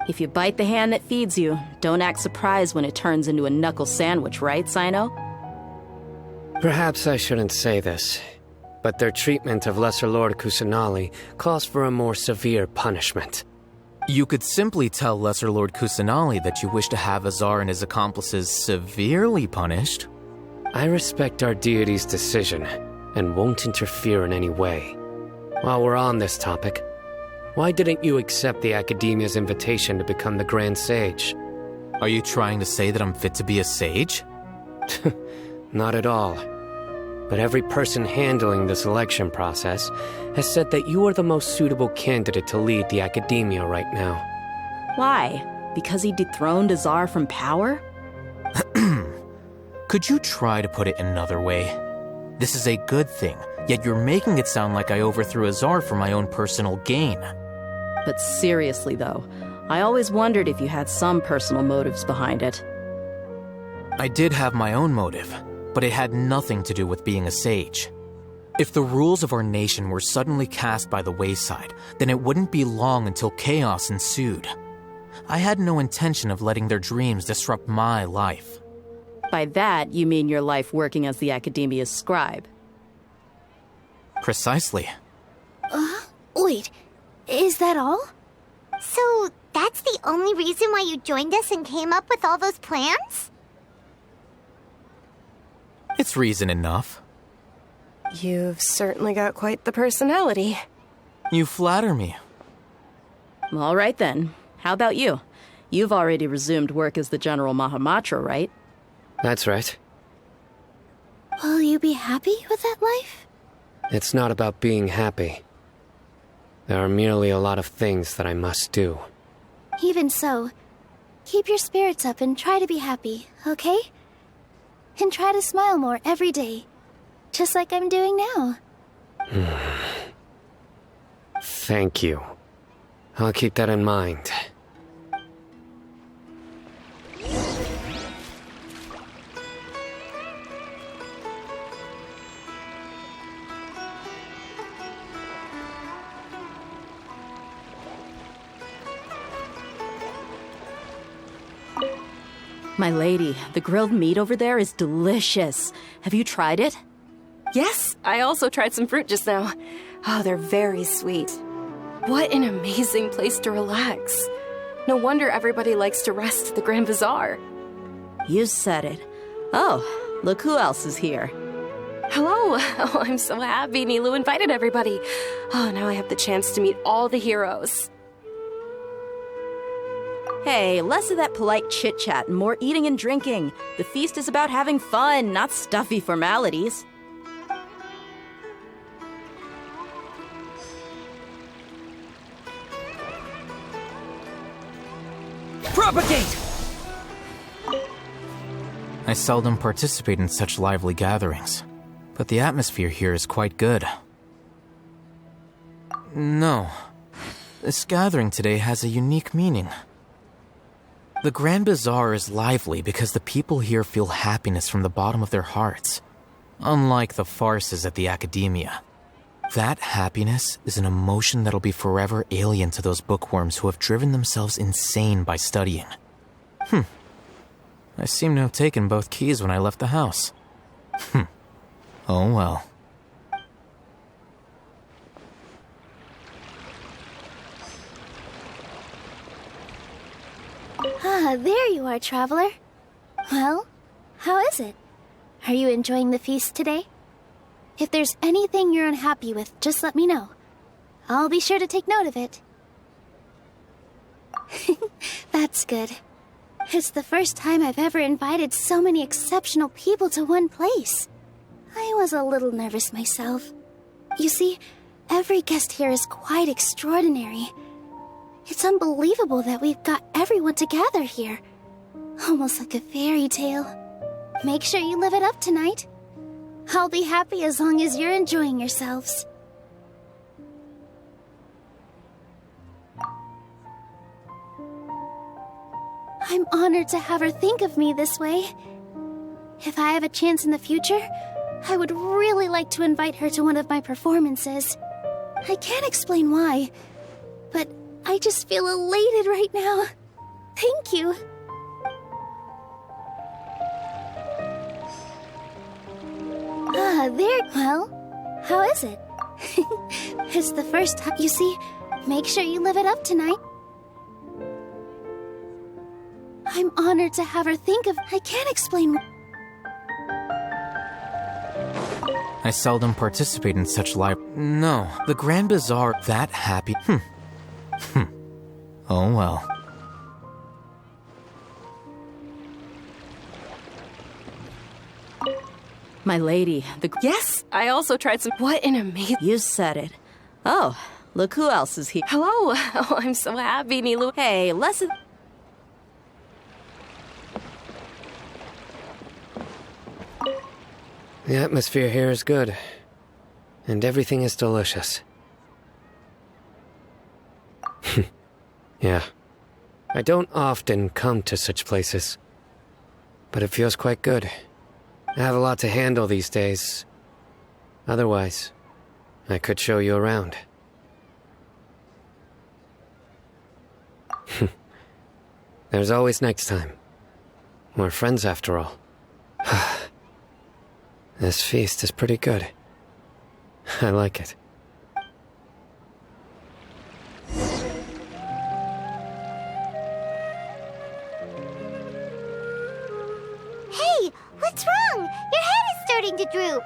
S5: If you bite the hand that feeds you, don't act surprised when it turns into a knuckle sandwich, right, Cyno?
S8: Perhaps I shouldn't say this, but their treatment of Lesser Lord Kusanali calls for a more severe punishment.
S4: You could simply tell Lesser Lord Kusanali that you wish to have Azar and his accomplices severely punished.
S8: I respect our deity's decision, and won't interfere in any way. While we're on this topic, why didn't you accept the Academia's invitation to become the Grand Sage?
S4: Are you trying to say that I'm fit to be a sage?
S8: Not at all. But every person handling the selection process has said that you are the most suitable candidate to lead the Academia right now.
S5: Why? Because he dethroned Azar from power?
S4: Could you try to put it another way? This is a good thing, yet you're making it sound like I overthrew Azar for my own personal gain.
S5: But seriously, though, I always wondered if you had some personal motives behind it.
S4: I did have my own motive, but it had nothing to do with being a sage. If the rules of our nation were suddenly cast by the wayside, then it wouldn't be long until chaos ensued. I had no intention of letting their dreams disrupt my life.
S5: By that, you mean your life working as the Academia's scribe.
S4: Precisely.
S11: Wait, is that all?
S1: So, that's the only reason why you joined us and came up with all those plans?
S4: It's reason enough.
S6: You've certainly got quite the personality.
S4: You flatter me.
S5: All right then. How about you? You've already resumed work as the General Mahamatra, right?
S8: That's right.
S11: Will you be happy with that life?
S8: It's not about being happy. There are merely a lot of things that I must do.
S11: Even so, keep your spirits up and try to be happy, okay? And try to smile more every day, just like I'm doing now.
S8: Thank you. I'll keep that in mind.
S5: My lady, the grilled meat over there is delicious. Have you tried it?
S6: Yes, I also tried some fruit just now. Oh, they're very sweet. What an amazing place to relax. No wonder everybody likes to rest at the Grand Bazaar.
S5: You said it. Oh, look who else is here.
S6: Hello. Oh, I'm so happy Nilou invited everybody. Oh, now I have the chance to meet all the heroes.
S5: Hey, less of that polite chit-chat and more eating and drinking. The feast is about having fun, not stuffy formalities.
S3: Propagate!
S4: I seldom participate in such lively gatherings, but the atmosphere here is quite good. No, this gathering today has a unique meaning. The Grand Bazaar is lively because the people here feel happiness from the bottom of their hearts, unlike the farces at the Academia. That happiness is an emotion that'll be forever alien to those bookworms who have driven themselves insane by studying. I seem to have taken both keys when I left the house. Oh well.
S11: Ah, there you are, traveler. Well, how is it? Are you enjoying the feast today? If there's anything you're unhappy with, just let me know. I'll be sure to take note of it. That's good. It's the first time I've ever invited so many exceptional people to one place. I was a little nervous myself. You see, every guest here is quite extraordinary. It's unbelievable that we've got everyone together here. Almost like a fairy tale. Make sure you live it up tonight. I'll be happy as long as you're enjoying yourselves. I'm honored to have her think of me this way. If I have a chance in the future, I would really like to invite her to one of my performances. I can't explain why, but I just feel elated right now. Thank you. Ah, there. Well, how is it? It's the first time. You see, make sure you live it up tonight. I'm honored to have her think of. I can't explain.
S4: I seldom participate in such No, the Grand Bazaar that happy. Oh well.
S5: My lady,
S6: Yes, I also tried some. What an amazing.
S5: You said it. Oh, look who else is here.
S6: Hello. Oh, I'm so happy Nilou.
S5: Hey, less of.
S8: The atmosphere here is good, and everything is delicious. Yeah. I don't often come to such places, but it feels quite good. I have a lot to handle these days. Otherwise, I could show you around. There's always next time. We're friends after all. This feast is pretty good. I like it.
S1: Hey, what's wrong? Your head is starting to droop.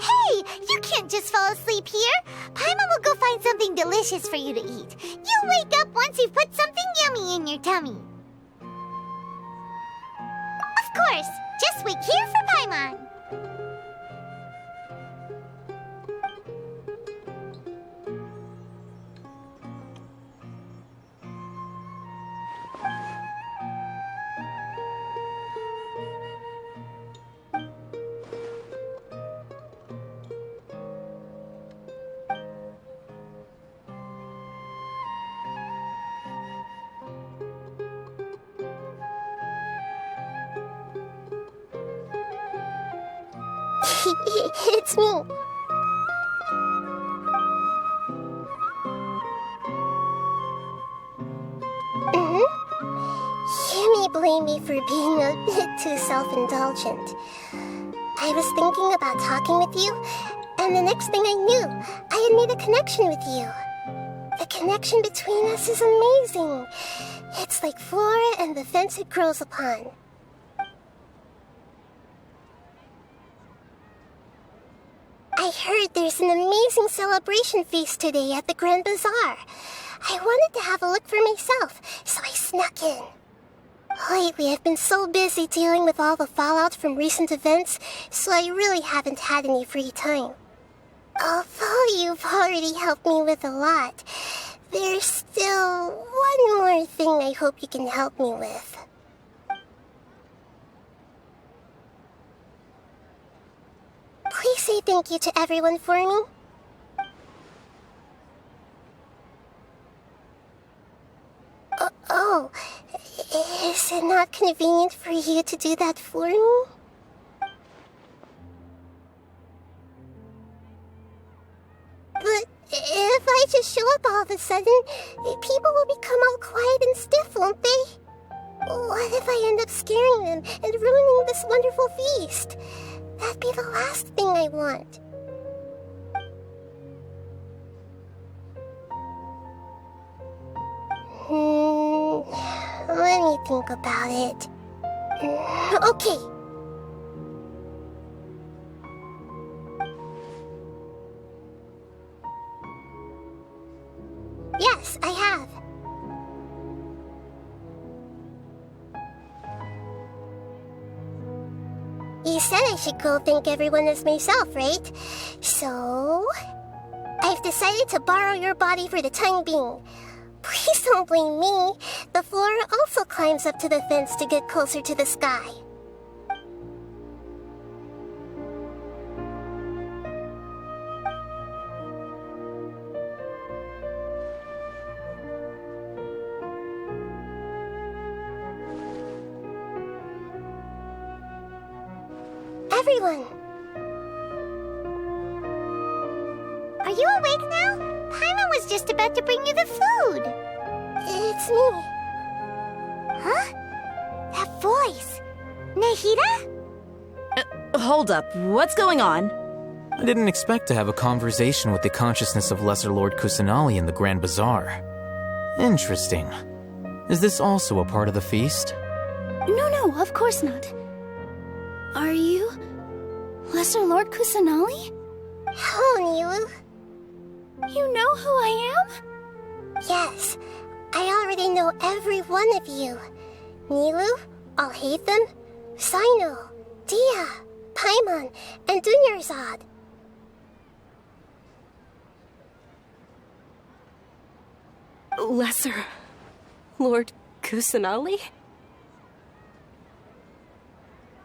S1: Hey, you can't just fall asleep here. Paimon will go find something delicious for you to eat. You'll wake up once you've put something yummy in your tummy. Of course, just wait here for Paimon.
S12: It's me. You may blame me for being a bit too self-indulgent. I was thinking about talking with you, and the next thing I knew, I had made a connection with you. The connection between us is amazing. It's like flora and the fence it grows upon. I heard there's an amazing celebration feast today at the Grand Bazaar. I wanted to have a look for myself, so I snuck in. Lately, I've been so busy dealing with all the fallout from recent events, so I really haven't had any free time. Although you've already helped me with a lot, there's still one more thing I hope you can help me with. Please say thank you to everyone for me. Oh, is it not convenient for you to do that for me? But if I just show up all of a sudden, people will become all quiet and stiff, won't they? What if I end up scaring them and ruining this wonderful feast? That'd be the last thing I want. Let me think about it. Okay. Yes, I have. You said I should go thank everyone as myself, right? So, I've decided to borrow your body for the time being. Please don't blame me. The flora also climbs up to the fence to get closer to the sky. Everyone!
S1: Are you awake now? Paimon was just about to bring you the food.
S12: It's me.
S1: Huh? That voice. Nahida?
S5: Hold up. What's going on?
S4: I didn't expect to have a conversation with the consciousness of Lesser Lord Kusanali in the Grand Bazaar. Interesting. Is this also a part of the feast?
S11: No, of course not. Are you Lesser Lord Kusanali?
S12: Hello, Nilu.
S11: You know who I am?
S12: Yes, I already know every one of you. Nilu, Alhaitham, Cyno, Dia, Paimon, and Dunyarzad.
S6: Lesser Lord Kusanali?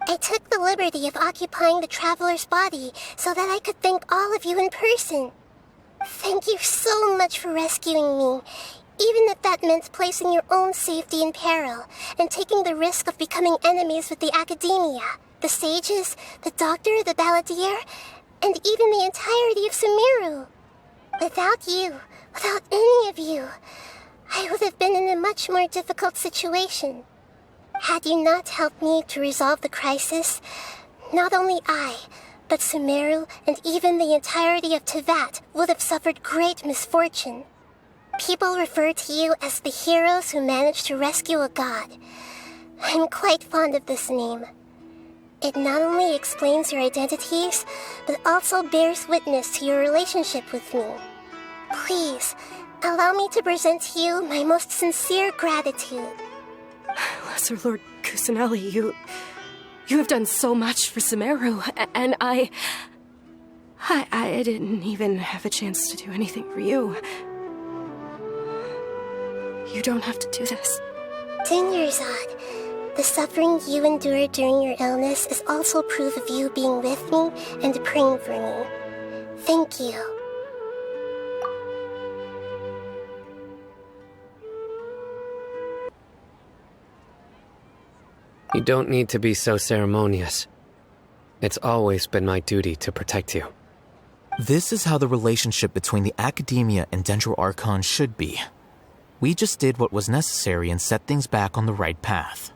S12: I took the liberty of occupying the traveler's body so that I could thank all of you in person. Thank you so much for rescuing me, even if that meant placing your own safety in peril and taking the risk of becoming enemies with the academia, the sages, the doctor, the balladeer, and even the entirety of Sumeru. Without you, without any of you, I would have been in a much more difficult situation. Had you not helped me to resolve the crisis, not only I, but Sumeru and even the entirety of Teyvat would have suffered great misfortune. People refer to you as the heroes who managed to rescue a god. I'm quite fond of this name. It not only explains your identities, but also bears witness to your relationship with me. Please, allow me to present to you my most sincere gratitude.
S6: Lesser Lord Kusanali, you have done so much for Sumeru, and I didn't even have a chance to do anything for you. You don't have to do this.
S12: Dinyarzad, the suffering you endured during your illness is also proof of you being with me and praying for me. Thank you.
S8: You don't need to be so ceremonious. It's always been my duty to protect you.
S4: This is how the relationship between the Academia and Dendro Archon should be. We just did what was necessary and set things back on the right path.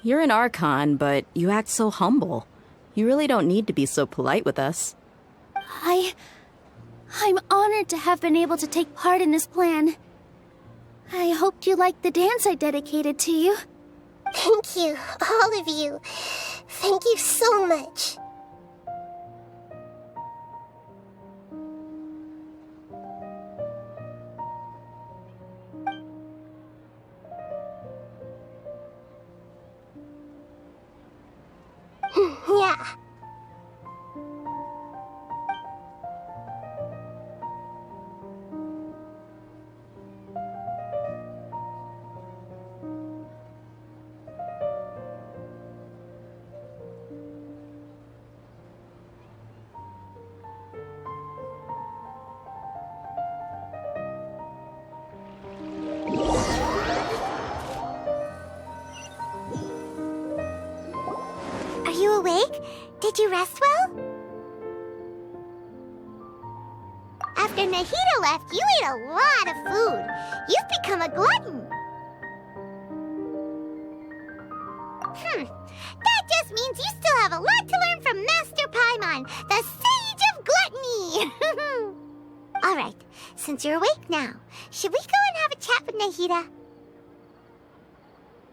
S5: You're an Archon, but you act so humble. You really don't need to be so polite with us.
S11: I'm honored to have been able to take part in this plan. I hoped you liked the dance I dedicated to you.
S12: Thank you, all of you. Thank you so much. Yeah.
S1: Are you awake? Did you rest well? After Nahida left, you ate a lot of food. You've become a glutton. That just means you still have a lot to learn from Master Paimon, the Sage of Gluttony. All right, since you're awake now, should we go and have a chat with Nahida?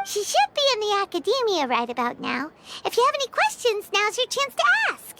S1: She should be in the Academia right about now. If you have any questions, now's your chance to ask.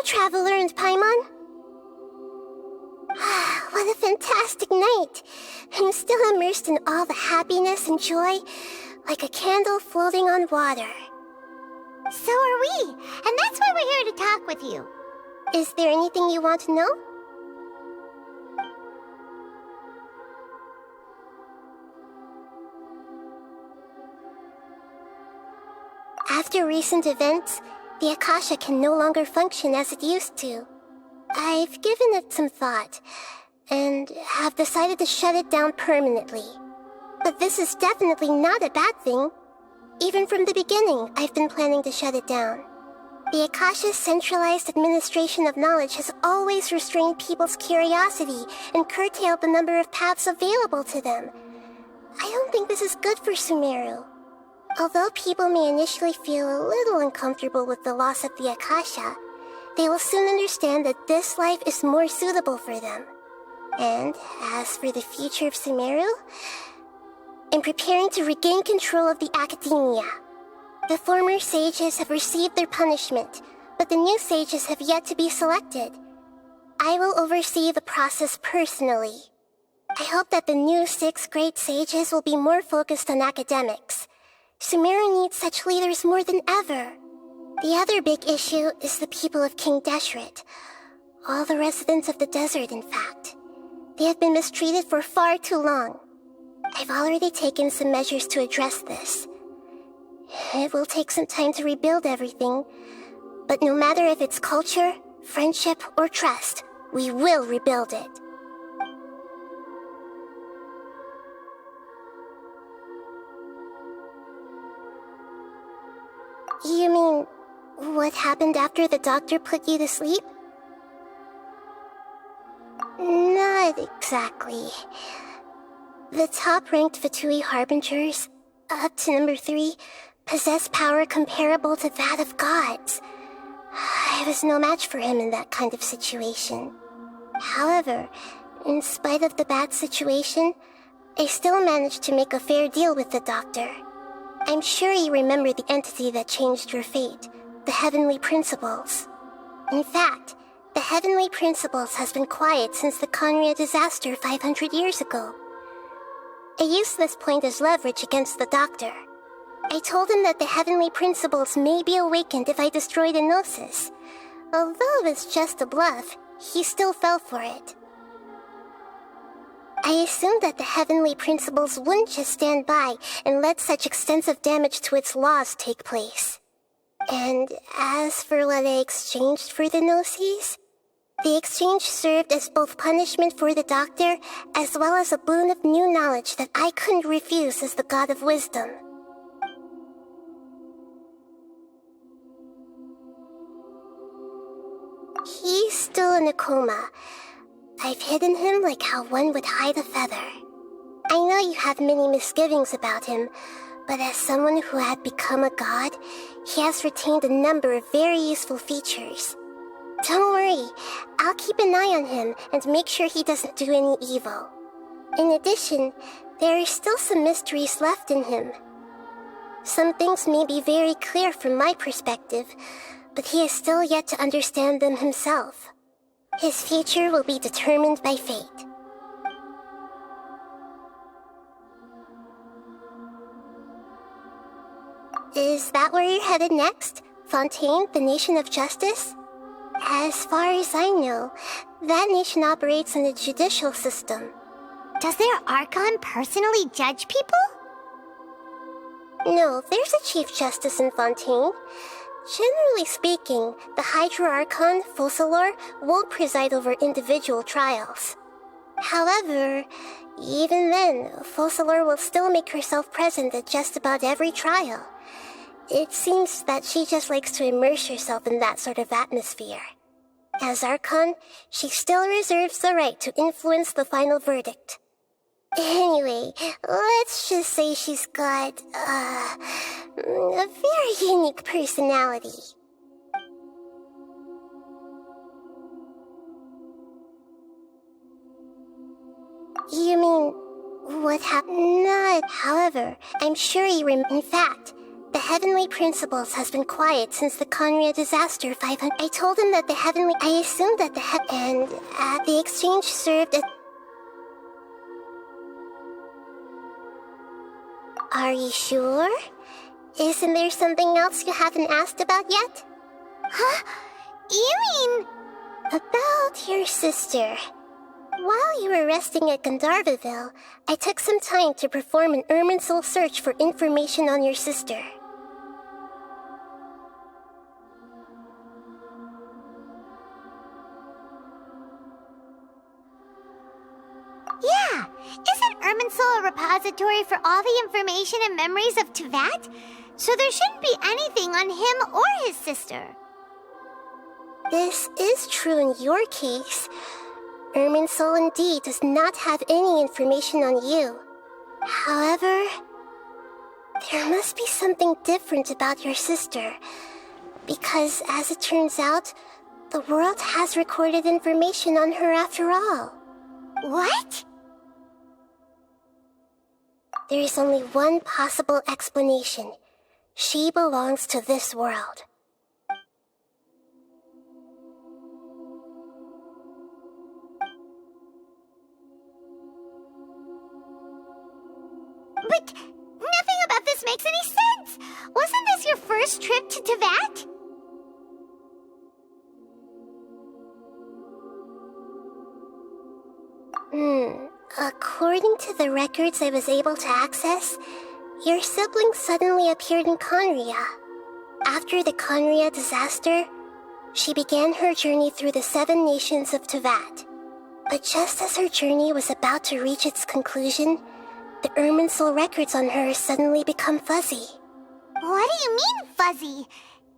S12: Traveler and Paimon? What a fantastic night! I'm still immersed in all the happiness and joy, like a candle floating on water.
S1: So are we, and that's why we're here to talk with you.
S12: Is there anything you want to know? After recent events, the Akasha can no longer function as it used to. I've given it some thought, and have decided to shut it down permanently. But this is definitely not a bad thing. Even from the beginning, I've been planning to shut it down. The Akasha's centralized administration of knowledge has always restrained people's curiosity and curtailed the number of paths available to them. I don't think this is good for Sumeru. Although people may initially feel a little uncomfortable with the loss of the Akasha, they will soon understand that this life is more suitable for them. And as for the future of Sumeru, I'm preparing to regain control of the academia. The former sages have received their punishment, but the new sages have yet to be selected. I will oversee the process personally. I hope that the new 6 great sages will be more focused on academics. Sumeru needs such leaders more than ever. The other big issue is the people of King Deshret. All the residents of the desert, in fact. They have been mistreated for far too long. I've already taken some measures to address this. It will take some time to rebuild everything, but no matter if it's culture, friendship, or trust, we will rebuild it. You mean, what happened after the doctor put you to sleep? Not exactly. The top-ranked Fatui Harbingers, up to number 3, possess power comparable to that of gods. I was no match for him in that kind of situation. However, in spite of the bad situation, I still managed to make a fair deal with the doctor. I'm sure you remember the entity that changed your fate, the Heavenly Principles. In fact, the Heavenly Principles has been quiet since the Conria disaster 500 years ago. I used this point as leverage against the doctor. I told him that the Heavenly Principles may be awakened if I destroy the Gnosis. Although it was just a bluff, he still fell for it. I assumed that the Heavenly Principles wouldn't just stand by and let such extensive damage to its laws take place. And as for what I exchanged for the Gnosis, the exchange served as both punishment for the doctor as well as a boon of new knowledge that I couldn't refuse as the God of Wisdom. He's still in a coma. I've hidden him like how one would hide a feather. I know you have many misgivings about him, but as someone who had become a god, he has retained a number of very useful features. Don't worry, I'll keep an eye on him and make sure he doesn't do any evil. In addition, there are still some mysteries left in him. Some things may be very clear from my perspective, but he is still yet to understand them himself. His future will be determined by fate. Is that where you're headed next? Fontaine, the Nation of Justice? As far as I know, that nation operates in a judicial system.
S1: Does their Archon personally judge people?
S12: No, there's a Chief Justice in Fontaine. Generally speaking, the Hydra Archon, Focalor, won't preside over individual trials. However, even then, Focalor will still make herself present at just about every trial. It seems that she just likes to immerse herself in that sort of atmosphere. As Archon, she still reserves the right to influence the final verdict. Anyway, let's just say she's got, a very unique personality. You mean, what happened? Not, however, I'm sure you in fact, the Heavenly Principles has been quiet since the Conria disaster 500. I told him that I assumed that and the exchange served as... Are you sure? Isn't there something else you haven't asked about yet?
S1: Huh? You mean...
S12: About your sister. While you were resting at Gandharvaville, I took some time to perform an Irminsul search for information on your sister.
S1: Yeah! Isn't Irminsul a repository for all the information and memories of Teyvat? So there shouldn't be anything on him or his sister.
S12: This is true in your case. Irminsul indeed does not have any information on you. However, there must be something different about your sister, because as it turns out, the world has recorded information on her after all.
S1: What?
S12: There is only one possible explanation. She belongs to this world.
S1: But nothing about this makes any sense! Wasn't this your first trip to Teyvat?
S12: According to the records I was able to access, your sibling suddenly appeared in Conria. After the Conria disaster, she began her journey through the 7 nations of Teyvat. But just as her journey was about to reach its conclusion, the Irminsul records on her suddenly become fuzzy.
S1: What do you mean, fuzzy?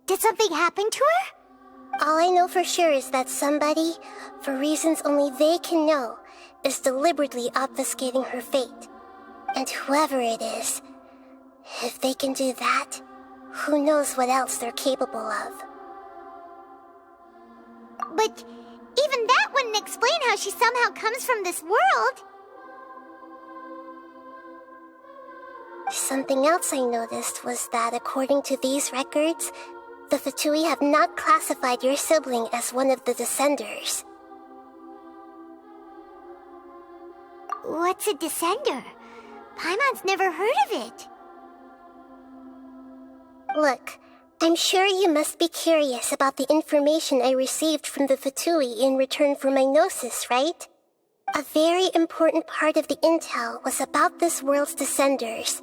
S1: Did something happen to her?
S12: All I know for sure is that somebody, for reasons only they can know, is deliberately obfuscating her fate. And whoever it is, if they can do that, who knows what else they're capable of.
S1: But even that wouldn't explain how she somehow comes from this world.
S12: Something else I noticed was that according to these records, the Fatui have not classified your sibling as one of the Descenders.
S1: What's a Descender? Paimon's never heard of it.
S12: Look, I'm sure you must be curious about the information I received from the Fatui in return for my gnosis, right? A very important part of the intel was about this world's Descenders.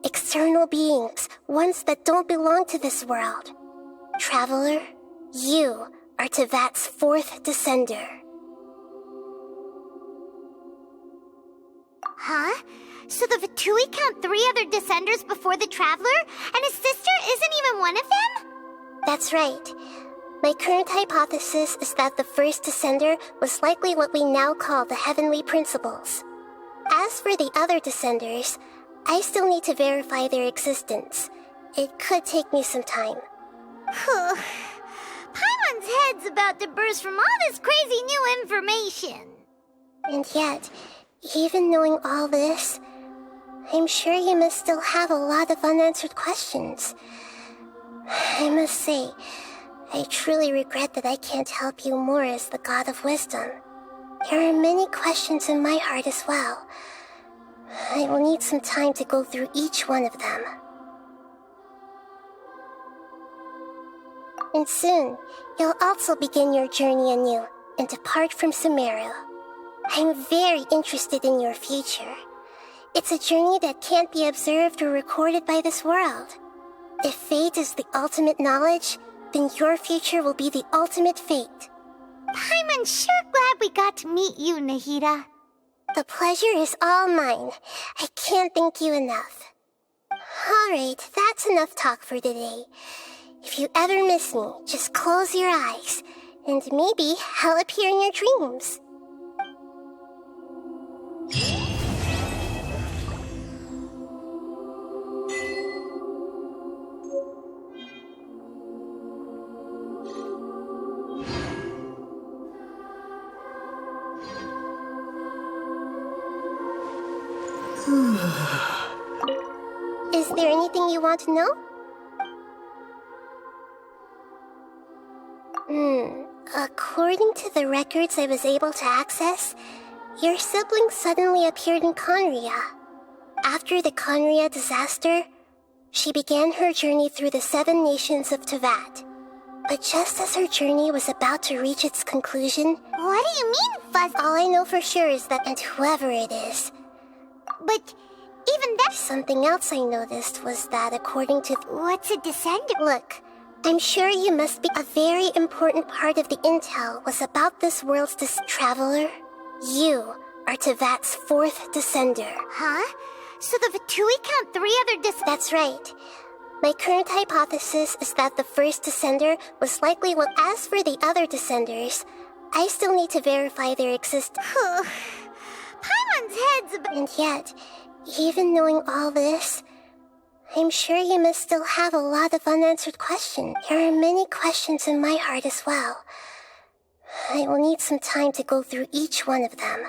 S12: External beings, ones that don't belong to this world. Traveler, you are Teyvat's 4th Descender.
S1: Huh? So the Fatui count 3 other Descenders before the Traveler, and his sister isn't even one of them?
S12: That's right. My current hypothesis is that the first Descender was likely what we now call the Heavenly Principles. As for the other Descenders, I still need to verify their existence. It could take me some time.
S1: Paimon's head's about to burst from all this crazy new information.
S12: And yet, even knowing all this, I'm sure you must still have a lot of unanswered questions. I must say, I truly regret that I can't help you more as the God of Wisdom. There are many questions in my heart as well. I will need some time to go through each one of them. And soon, you'll also begin your journey anew and depart from Sumeru. I'm very interested in your future. It's a journey that can't be observed or recorded by this world. If fate is the ultimate knowledge, then your future will be the ultimate fate.
S1: Paimon's sure glad we got to meet you, Nahida.
S12: The pleasure is all mine. I can't thank you enough. Alright, that's enough talk for today. If you ever miss me, just close your eyes, and maybe I'll appear in your dreams. Is there anything you want to know? According to the records I was able to access, your sibling suddenly appeared in Conria. After the Conria disaster, she began her journey through the 7 nations of Teyvat. But just as her journey was about to reach its conclusion...
S1: What do you mean, Fuzz?
S12: All I know for sure is that, and whoever it is...
S1: But even that...
S12: Something else I noticed was that according to...
S1: What's a Descender?
S12: Look, I'm sure you must be... A very important part of the intel was about this world's Traveler. You are Teyvat's 4th Descender.
S1: Huh? So the Fatui count 3 other
S12: That's right. My current hypothesis is that the first descender was likely what asked for the other descenders. I still need to verify their existence.
S1: Paimon's head's
S12: And yet, even knowing all this, I'm sure you must still have a lot of unanswered questions. There are many questions in my heart as well. I will need some time to go through each one of them.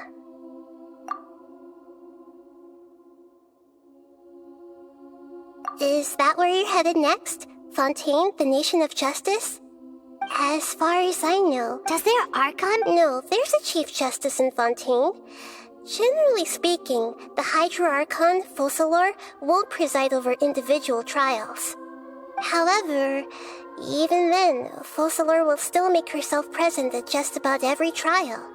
S12: Is that where you're headed next? Fontaine, the Nation of Justice? As far as I know...
S1: Does their Archon?
S12: No, there's a Chief Justice in Fontaine. Generally speaking, the Hydro Archon, Focalor, won't preside over individual trials. However, even then, Focalor will still make herself present at just about every trial.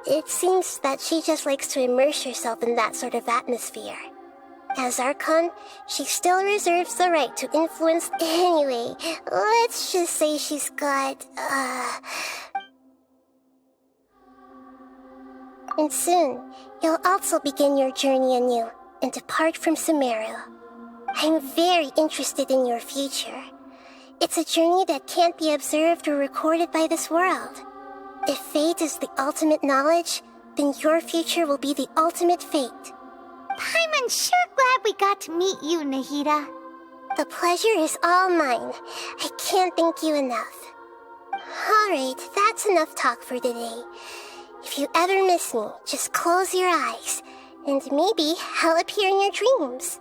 S12: It seems that she just likes to immerse herself in that sort of atmosphere. As Archon, she still reserves the right to influence anyway. Let's just say she's got, And soon, you'll also begin your journey anew and depart from Sumeru. I'm very interested in your future. It's a journey that can't be observed or recorded by this world. If fate is the ultimate knowledge, then your future will be the ultimate fate.
S1: Paimon's sure glad we got to meet you, Nahida.
S12: The pleasure is all mine. I can't thank you enough. Alright, that's enough talk for today. If you ever miss me, just close your eyes, and maybe I'll appear in your dreams.